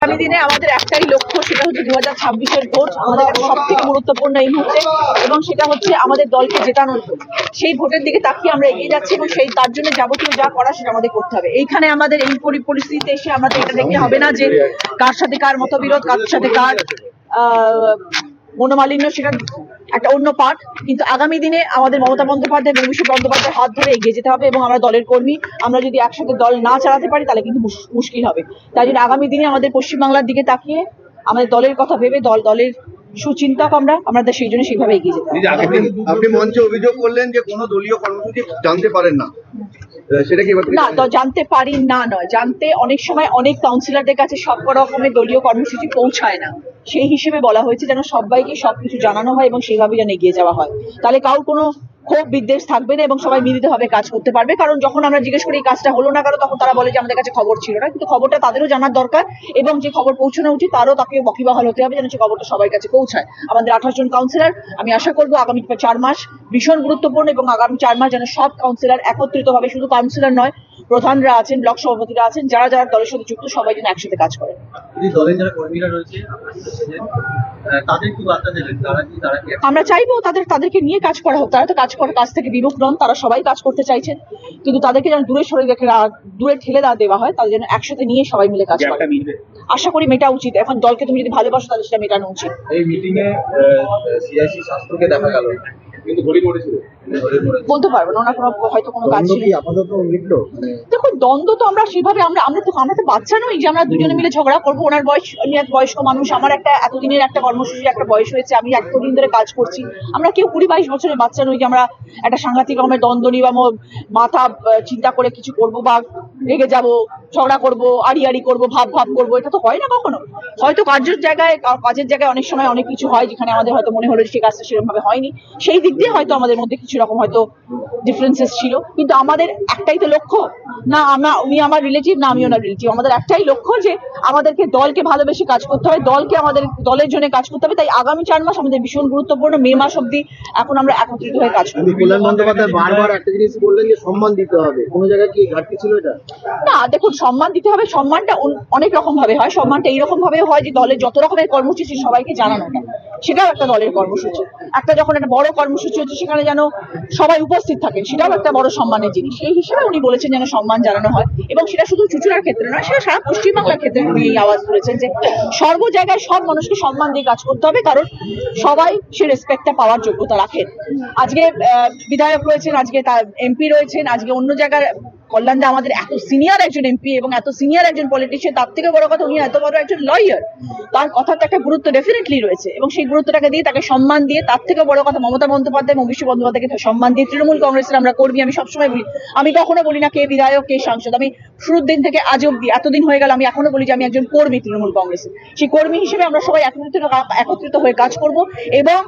আগামী দিনে আমাদের একটাই লক্ষ্য, সেটা হচ্ছে 2026-এর ভোট আমাদের কাছে সব থেকে গুরুত্বপূর্ণ এই মুহূর্তে, এবং সেটা হচ্ছে আমাদের দলকে জেতানোর ভোট। সেই ভোটের দিকে তাকিয়ে আমরা এগিয়ে যাচ্ছি এবং সেই তার জন্য যাবতীয় যা করা সেটা আমাদের করতে হবে। এইখানে আমাদের এই পরিস্থিতিতে এসে আমাদের এটা দেখতে হবে না যে কার সাথে কার মতবিরোধ, কার সাথে কার মনোমালিন্য, সেটা একটা অন্য পার্ট। কিন্তু আগামী দিনে আমাদের মমতা বন্দ্যোপাধ্যায় এবং অভিষেক বন্দ্যোপাধ্যায়ের হাত ধরে এগিয়ে যেতে হবে, এবং আমরা দলের কর্মী, আমরা যদি একসাথে দল না চালাতে পারি তাহলে কিন্তু মুশকিল হবে। তাই জন্য আগামী দিনে আমাদের পশ্চিমবাংলার দিকে তাকিয়ে আমাদের দলের কথা ভেবে দলের সুচিন্তক আমরা সেই জন্য সেইভাবে এগিয়ে যেতে হবে। আপনি মঞ্চে অভিযোগ করলেন যে কোনো দলীয় কর্মসূচি জানতে পারেন না, সেটা কি না? তো জানতে পারি না নয়, জানতে অনেক সময় অনেক কাউন্সিলরদের কাছে সব রকমের দলীয় কর্মসূচি পৌঁছায় না, সেই হিসেবে বলা হয়েছে যেন সবাইকে সবকিছু জানানো হয় এবং সেইভাবে যেন এগিয়ে যাওয়া হয়। তাহলে কারোর কোনো ক্ষোভ বিদ্বেষ থাকবে না এবং সবাই মিলিতভাবে কাজ করতে পারবে। কারণ যখন আমরা জিজ্ঞেস করি এই কাজটা হলো না, কারণ তখন তারা বলে যে আমাদের কাছে খবর ছিল না, কিন্তু খবরটা তাদেরও জানার দরকার, এবং যে খবর পৌঁছানো উচিত তারও তাকে ওয়াকিবহাল হতে হবে যেন সে খবরটা সবার কাছে পৌঁছায়। আমাদের 28 জন কাউন্সিলর, আমি আশা করবো আগামী 4 মাস ভীষণ গুরুত্বপূর্ণ, এবং আগামী 4 মাস যেন সব কাউন্সিলর একত্রিত ভাবে, শুধু কাউন্সিলর নয়, প্রধানরা আছেন, ব্লক সভাপতিরা আছেন, যারা যারা দলের সাথে যুক্ত, সবাই যেন একসাথে কাজ করেন। দলের যারা কর্মীরা রয়েছে আমরা চাইবো তাদেরকে নিয়ে কাজ করা হোক। তারা তো কাজ থেকে বিমুখ নন, তারা সবাই কাজ করতে চাইছেন, কিন্তু তাদেরকে যেন দূরে ঠেলে দেওয়া হয়, তাদের যেন একসাথে নিয়ে সবাই মিলে কাজ করে। আশা করি মেটা উচিত। এখন দলকে তুমি যদি ভালোবাসো তাহলে সেটা মেটানো উচিত। এই মিটিং এ সিআইসি শাস্ত্রকে দেখা গেল, কিন্তু ঘড়ি পড়েছিল, বলতে পারবো না, ওনার হয়তো কোনো কাজ ছিল। দেখুন, দ্বন্দ্ব তো আমরা সেভাবে আমরা তো বাচ্চা নই যে আমরা দুজনে মিলে ঝগড়া করবো। ওনার বয়স, উনি এক বয়স্ক মানুষ, আমার একটা এতদিনের একটা কর্মসূচি, একটা বয়স হয়েছে, আমি এতদিন ধরে কাজ করছি। আমরা কেউ 20-22 বছরের বাচ্চা নই যে আমরা একটা সাংঘাতিক রকমের দ্বন্দ্ব নিয়ে বা মাথা চিন্তা করে কিছু করবো বা রেগে যাবো, ঝগড়া করবো, আড়ি করবো, ভাব করবো, এটা তো হয় না কখনো। হয়তো কাজের জায়গায় অনেক সময় অনেক কিছু হয় যেখানে আমাদের হয়তো মনে হলো সেই কাজটা সেরকম ভাবে হয়নি, সেই দিক দিয়ে হয়তো আমাদের মধ্যে কিছু রকম হয়তো ডিফারেন্সেস ছিল, কিন্তু আমাদের একটাই তো লক্ষ্য না, উনি আমার রিলেটিভ না আমি ওনার রিলেটিভ, আমাদের একটাই লক্ষ্য যে আমাদেরকে দলকে ভালোবেসে কাজ করতে হবে, আমাদের দলের জন্য কাজ করতে হবে। তাই আগামী 4 মাস আমাদের ভীষণ গুরুত্বপূর্ণ। মে মাস অব্দি এখন আমরা একত্রিত হয়ে কাজ করব। কল্যাণ বন্দ্যোপাধ্যায় বারবার একটা জিনিস বললেন যে সম্মান দিতে হবে, কোনো জায়গায় কি ঘাটতি ছিল এটা? না, দেখুন, সম্মান দিতে হবে। সম্মানটা অনেক রকম ভাবে হয়। সম্মানটা এইরকম ভাবে হয় যে দলের যত রকমের কর্মসূচি সবাইকে জানানোটা, সেটাও একটা দলের কর্মসূচি। যখন একটা বড় কর্মসূচি হচ্ছে সেখানে যেন সবাই উপস্থিত থাকেন, সেটাও একটা বড় সম্মানের জিনিস। সেই হিসেবে উনি বলেছেন যেন সম্মান জানানো হয়, এবং সেটা শুধু চুঁচুড়ার ক্ষেত্রে নয়, সেটা সারা পশ্চিমবাংলার ক্ষেত্রে উনি এই আওয়াজ তুলেছেন যে সর্ব জায়গায় সব মানুষকে সম্মান দিয়ে কাজ করতে হবে, কারণ সবাই সে রেসপেক্টটা পাওয়ার যোগ্যতা রাখেন। আজকে বিধায়ক রয়েছেন, আজকে তার এমপি রয়েছেন, আজকে অন্য জায়গার কল্যাণদা আমাদের এত সিনিয়র একজন এমপি এবং এত সিনিয়র একজন পলিটিশিয়ান, তার থেকে বড় কথা উনি এত বড় একজন লয়ার, তার কথার তো একটা গুরুত্ব ডেফিনেটলি রয়েছে, এবং সেই গুরুত্বটাকে দিয়ে তাকে সম্মান দিয়ে, তার থেকে বড় কথা মমতা বন্দ্যোপাধ্যায় এবং অভিষেক বন্দ্যোপাধ্যায়কে সম্মান দিয়ে, তৃণমূল কংগ্রেসের আমরা কর্মী, আমি সবসময় বলি, আমি কখনো বলি না কে বিধায়ক কে সাংসদ, আমি শুরুর দিন থেকে আজ অব্দি এতদিন হয়ে গেল আমি এখনো বলি যে আমি একজন কর্মী তৃণমূল কংগ্রেসের। সেই কর্মী হিসেবে আমরা সবাই একত্রিত হয়ে কাজ করব, এবং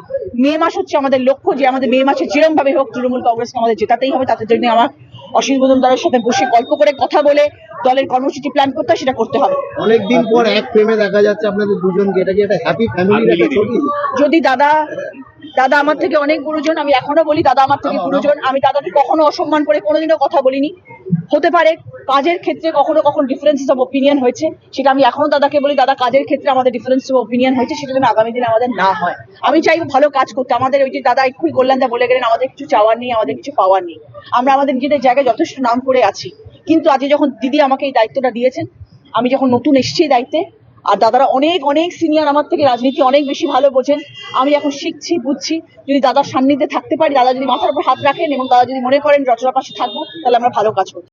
মে মাস হচ্ছে আমাদের লক্ষ্য যে আমাদের মে মাসে যেরকম ভাবে হোক তৃণমূল কংগ্রেসকে আমাদের জেতাতেই হবে। তাদের জন্য আমার অসীম মজুমদারের সাথে বসে গল্প করে কথা বলে দলের কর্মসূচি প্ল্যান করতে হয়, সেটা করতে হবে। অনেকদিন পর এক ফ্রেমে দেখা যাচ্ছে আপনাদের দুজনকে, এটা কি একটা হ্যাপি ফ্যামিলির একটা ছবি? যদি দাদা আমার থেকে অনেক গুরুজন, আমি এখনো বলি দাদা আমার থেকে গুরুজন, আমি দাদাকে কখনো অসম্মান করে কোনোদিনও কথা বলিনি। হতে পারে কাজের ক্ষেত্রে কখনো ডিফারেন্সেস অফ ওপিনিয়ন হয়েছে, সেটা আমি এখনো দাদাকে বলি, দাদা কাজের ক্ষেত্রে আমাদের ডিফারেন্স অফ ওপিনিয়ন হয়েছে, সেটা যেন আগামী দিনে আমাদের না হয়। আমি চাইবো ভালো কাজ করতে। আমাদের ওই যে দাদা এক্ষুনি কল্যাণদা বলে গেলেন আমাদের কিছু চাওয়ার নেই, আমাদের কিছু পাওয়ার নেই, আমরা আমাদের নিজেদের জায়গায় যথেষ্ট নাম করে আছি, কিন্তু আজকে যখন দিদি আমাকে এই দায়িত্বটা দিয়েছেন, আমি যখন নতুন এসেছি দায়িত্বে, আর দাদারা অনেক সিনিয়র আমার থেকে, রাজনীতি অনেক বেশি ভালো বোঝেন, আমি এখন শিখছি, বুঝছি। যদি দাদার সান্নিধ্যে থাকতে পারি, দাদা যদি মাথার উপর হাত রাখেন এবং দাদা যদি মনে করেন রচনার পাশে থাকবো, তাহলে আমরা ভালো কাজ করবো।